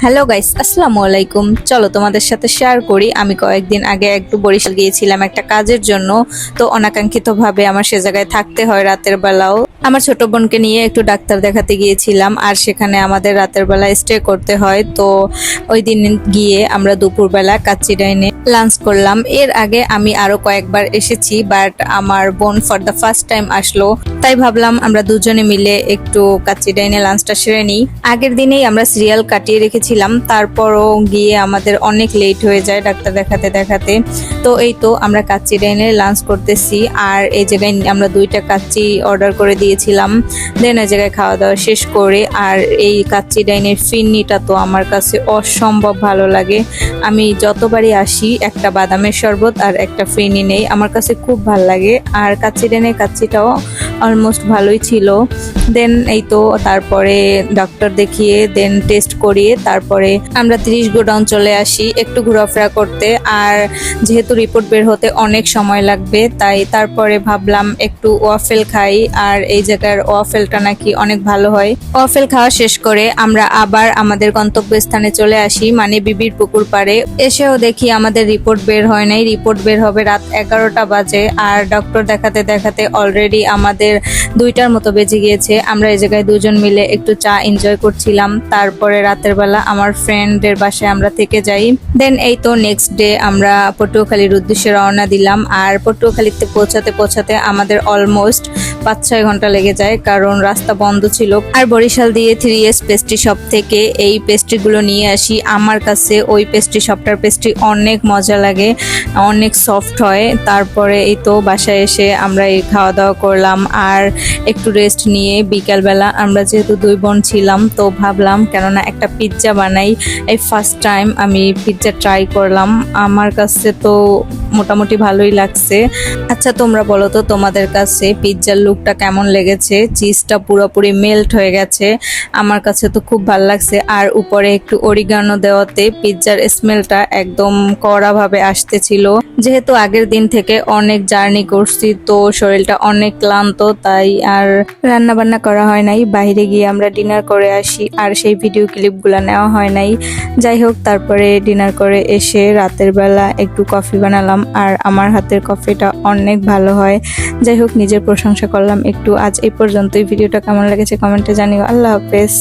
Hello guys, আসসালামু আলাইকুম। চলো তোমাদের সাথে শেয়ার করি। আমি কয়েকদিন আগে একটু বরিশাল গিয়েছিলাম একটা কাজের জন্য। তো অনাকাঙ্ক্ষিতভাবে আমার সে জায়গায় থাকতে হয় রাতের বেলাও। আমার ছোট বোনকে নিয়ে একটু ডাক্তার দেখাতে গিয়েছিলাম, আর সেখানে আমাদের রাতের বেলা স্টে করতে হয়। তো ওই দিন গিয়ে আমরা দুপুরবেলা কাচ্চিডাইনে লাঞ্চ করলাম। এর আগে আমি আরো কয়েকবার এসেছি, বাট আমার বোন ফর দ্য ফার্স্ট টাইম আসলো, তাই ভাবলাম আমরা দুজনে মিলে একটু কাচ্চিডাইনে লাঞ্চটা সেরে নিই। আগের দিনেই আমরা সিরিয়াল কাটিয়ে রেখেছিলাম, তারপরও গিয়ে আমাদের অনেক লেট হয়ে যায় ডাক্তার দেখাতে দেখাতে। তো এই তো আমরা কাচ্চিডাইনে লাঞ্চ করতেছি, আর এই জায়গায় আমরা 2টা কাচ্চি অর্ডার করে দিয়েছিলাম। দেন ওই জায়গায় খাওয়া দাওয়া শেষ করে, আর এই কাচ্চিডাইনের ফিরনিটা তো আমার কাছে অসম্ভব ভালো লাগে। আমি যতবারই আসি একটা বাদামের শরবত আর একটা ফিরনি নেই, আমার কাছে খুব ভালো লাগে। আর কাচ্চিডাইনের কাচ্চিটাও অলমোস্ট ভালোই ছিল। দেন এই তো তারপরে ডক্টর দেখিয়ে দেন টেস্ট করিয়ে তারপরে আমরা 30 গোডাউন চলে আসি একটু ঘোরাফেরা করতে। আর যেহেতু রিপোর্ট বের হতে অনেক সময় লাগবে, তাই তারপরে ভাবলাম একটু ওয়াফেল খাই। আর এই জায়গার ওয়াফেলটা নাকি অনেক ভালো হয়। ওয়াফেল খাওয়া শেষ করে আমরা আবার আমাদের গন্তব্যস্থানে চলে আসি, মানে বিবির পুকুর পাড়ে। এসেও দেখি আমাদের রিপোর্ট বের হয় নাই, রিপোর্ট বের হবে রাত 11টা বাজে। আর ডক্টর দেখাতে দেখাতে অলরেডি আমাদের 2টার মতো বেজে গিয়েছে। আমরা এই জায়গায় দুজন মিলে একটু চা এনজয় করছিলাম। তারপরে রাতের বেলা আমার ফ্রেন্ডের বাসায় আমরা থেকে যাই। দেন এই তো নেক্সট ডে আমরা পটুয়াখালীর উদ্দেশ্যে রওনা দিলাম। আর পটুয়াখালীতে পৌঁছাতে পৌঁছাতে আমাদের অলমোস্ট 5-6 ঘন্টা লেগে যায়, কারণ রাস্তা বন্ধ ছিল। আর বরিশাল দিয়ে 3S পেস্ট্রি শপ থেকে এই পেস্ট্রিগুলো নিয়ে আসি। আমার কাছে ওই পেস্ট্রি শপটার পেস্ট্রি অনেক মজা লাগে, অনেক সফট হয়। তারপরে এই তো বাসায় এসে আমরা এই খাওয়া দাওয়া করলাম, আর একটু রেস্ট নিয়ে বিকালবেলা আমরা যেহেতু 2 বোন ছিলাম, তো ভাবলাম কেননা একটা পিৎজা বানাই। এই ফার্স্ট টাইম আমি পিৎজা ট্রাই করলাম, আমার কাছে তো মোটামুটি ভালোই লাগছে। আচ্ছা তোমরা বলো তো তোমাদের কাছে পিৎজার লুকটা কেমন লেগেছে? চিজটা পুরোপুরি মেল্ট হয়ে গেছে, আমার কাছে তো খুব ভালো লাগছে। আর উপরে একটু অরিগানো দেওয়াতে পিৎজার স্মেলটা একদম কড়া ভাবে আসতেছিল। যেহেতু আগের দিন থেকে অনেক জার্নি করছি, তো শরীরটা অনেক ক্লান্ত, তাই আর রান্না বান্না করা হয় নাই। বাইরে গিয়ে আমরা ডিনার করে আসি, আর সেই ভিডিও ক্লিপগুলো নেওয়া হয় নাই। যাই হোক, তারপরে ডিনার করে এসে রাতের বেলা একটু কফি বানালাম, আর আমার হাতের কফিটা অনেক ভালো হয়। যাই হোক, নিজের প্রশংসা করলাম একটু। আজ এই পর্যন্তই। ভিডিওটা কেমন লেগেছে কমেন্টে জানিও। আল্লাহ হাফেজ।